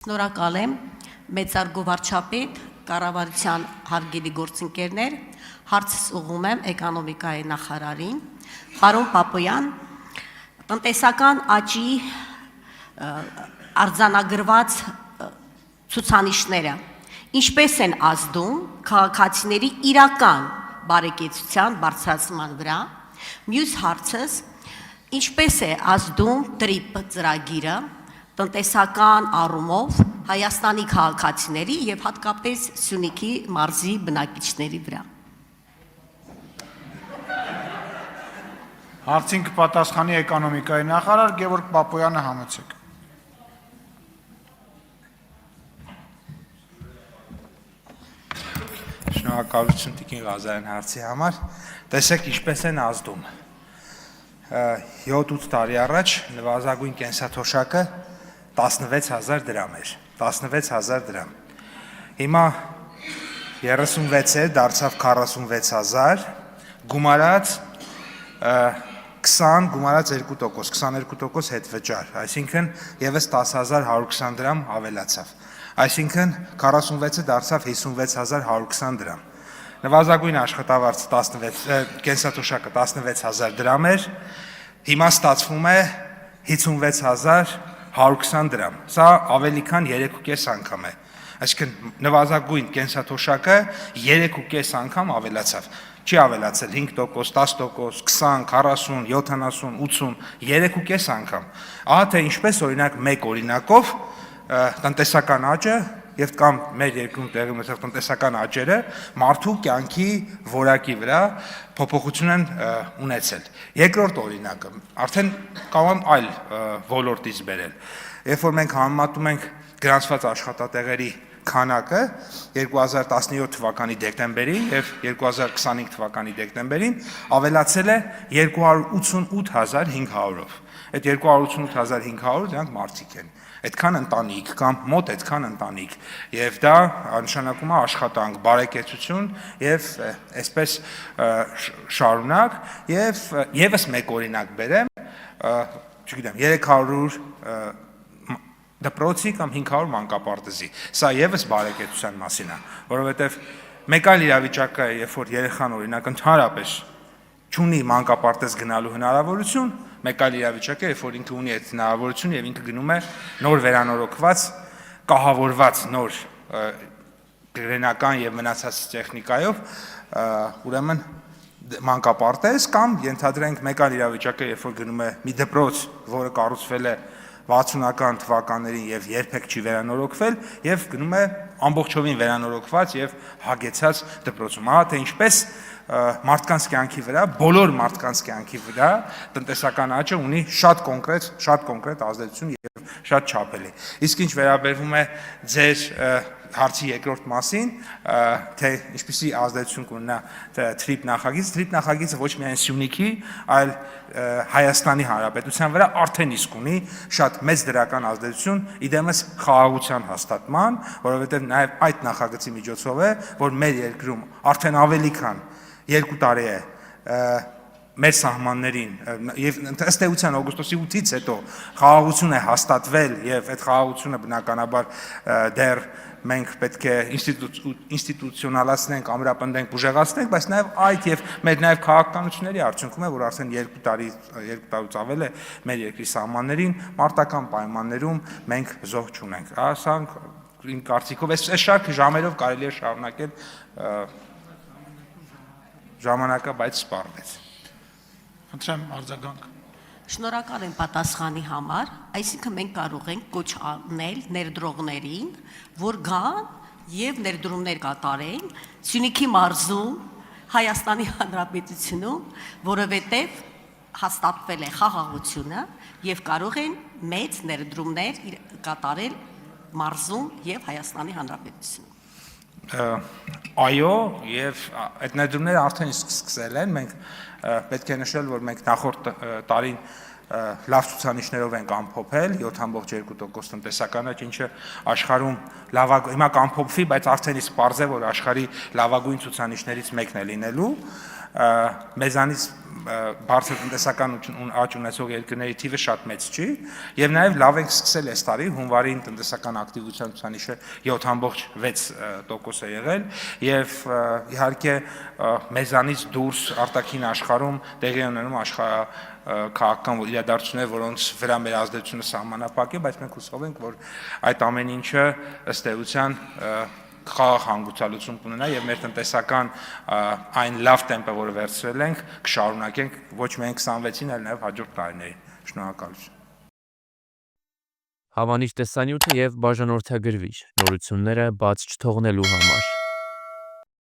Շնորհակալ եմ մեծարգո վարչապետ, կառավարության հարգելի գործընկերներ, հարցս ուղղում եմ էկոնոմիկայի նախարարին, պարոն Պապոյան, տնտեսական աճի արձանագրված ցուցանիշները ինչպես են ազդում քաղաքացիների իրական բարեկեցության բարձրացման վրա, մյուս հարցս ինչպես է ազդում տրիպ ծրագիրը տնտեսական առումով Հայաստանի քաղաքացիների եւ հատկապես Սյունիքի մարզի բնակիչների վրա։ Հարցին կպատասխանի էկոնոմիկայի նախարար Գևորգ Պապոյանը, համեցեք։ Շնորհակալություն Տիկին Ղազարյան հարցի համար։ Տեսեք ինչպես են ազդում։ 7-8 տարի առաջ նվազագույն կենսաթոշակը 16000 դրամ էր, 16000 դրամ։ Հիմա 36 է, դարձավ 46000, գումարած 20, գումարած 2%, 22% հետվճար, այսինքն եւս 10120 դրամ ավելացավ։ Այսինքն 46-ը դարձավ 56120 դրամ։ Նվազագույն աշխատավարձ 16 կենսաթոշակը 16000 դրամ էր, հիմա ստացվում է 56120 դրամ։ Սա ավելի քան 3.5 անգամ է։ Այսինքն նվազագույն կենսաթոշակը 3.5 անգամ ավելացավ։ Չի ավելացել 5%, 10%, 20, 40, 70, 80, 3.5 անգամ։ Ահա թե ինչպես օրինակ մեկ օրինակով տնտեսական աճը եւ կամ մեր երկրում տեղի ունեցող տնտեսական աճերը մարդու կյանքի որակի վրա փոփոխություն են ունեցել։ Երկրորդ օրինակը արդեն կարող եմ այլ ոլորտից բերել։ Երբ որ մենք համեմատում ենք գրանցված աշխատատեղերի քանակը 2017 թվականի դեկտեմբերին եւ 2025 թվականի դեկտեմբերին ավելացել է 288500-ով։ Այդ 288500 դրանք մարդիկ են։ Այդքան ընտանիք կամ մոտ այդքան ընտանիք եւ դա նշանակում է աշխատանք, բարեկեցություն եւ այսպես շարունակ եւ եւս մեկ օրինակ բերեմ, չգիտեմ 300 դպրոցի կամ 500 մանկապարտեզի։ Սա եւս բարեկեցության մասին է, որովհետեւ մեկ այլ իրավիճակը է, երբ որ երեխան օրինակ ընդհանրապես չունի մանկապարտեզ գնալու հնարավորություն, մեկ այլ իրավիճակ է, երբ որ ինքը ունի այդ հնարավորություն եւ ինքը գնում է նոր վերանորոգված, կահավորված նոր գրենական եւ մնացած տեխնիկայով, ուրեմն մանկապարտեզ կամ ենթադրենք մեկ այլ իրավիճակ է, երբ որ գնում է մի դպրոց, որը կառուցվել է 60-ական թվականներին եւ երբեք չի վերանորոգվել եւ գնում է ամբողջովին վերանորոգված եւ հագեցած դպրոցում։ Ահա թե ինչպես մարդկանց կյանքի վրա, բոլոր մարդկանց կյանքի վրա տնտեսական աճը ունի շատ կոնկրետ ազդեցություն եւ շատ չափելի։ Իսկ ինչ վերաբերվում է ձեր հարցի երկրորդ մասին, թե ինչպիսի ազդեցություն կունենա թրիպ նախագիծը ոչ միայն Սյունիքի, այլ Հայաստանի Հանրապետության վրա արդեն իսկ ունի շատ մեծ դրական ազդեցություն իդեմս խաղաղության հաստատման, որովհետև նաև այդ նախագծի միջոցով է, որ մեր երկրում արդեն ավելի քան 2 տարի է մեր սահմաններին եւ ըստ էության օգոստոսի 8-ից հետո խաղաղություն է հաստատվել եւ այդ խաղաղությունը բնականաբար դեռ մենք պետք է ինստիտուցիոնալացնենք, ամրապնդենք, ուժեղացնենք, բայց նաեւ այդ եւ մեր նաեւ քաղաքականությունների արդյունքում է, որ արդեն 2 տարուց ավել է մեր երկրի սահմաններին մարտական պայմաններում մենք զոհ չունենք։ Ասանք իմ կարծիքով այս շարքը ժամերով կարելի է շարունակել ժամանակը, բայց սպառվեց։ Խնդրեմ արձագանք։ Շնորհակալ եմ պատասխանի համար, այսինքն մենք կարող ենք կոչ անել ներդրողներին, որ գան եւ ներդրումներ կատարեն Սյունիքի մարզում, Հայաստանի Հանրապետությունում, որովհետեւ հաստատվել է խաղաղությունը եւ կարող են մեծ ներդրումներ կատարել մարզում եւ Հայաստանի Հանրապետությունում։ Այո, եւ այդ ներդրումները արդեն իսկ սկսել են, մենք պետք է նշել, որ մենք նախորդ տարին լավ ցուցանիշներով ենք ամփոփել 7.2% տնտեսական աճ, ինչը աշխարհում հիմա կամփոփվի, բայց արդեն իսկ պարզ է, որ աշխարհի լավագույն ցուցանիշներից մեկն է լինելու։ Մեզանից բարձր տնտեսական աճ ունեցող երկրների թիվը շատ մեծ չի, եւ նաեւ լավ ենք սկսել այս տարի հունվարին տնտեսական ակտիվության ցուցանիշը 7.6% է եղել եւ իհարկե մեզանից դուրս արտաքին աշխարհում տեղի ունենում քաղաքական իրադարձություններ, որոնց վրա մեր ազդեցությունը սահմանափակ է, բայց մենք հուսով ենք, որ այդ ամեն ինչը ըստ էության խաղաղ հանգուցալուծում կունենա եւ մեր տնտեսական այն լավ տեմպը, որը վերցրել ենք, կշարունակենք ոչ միայն 26-ին, այլ նաեւ հաջորդ տարիներին։ Շնորհակալություն։ Հավանիչ տեսանյութը եւ բաժանորդագրվիչ նորությունները բաց չթողնելու համար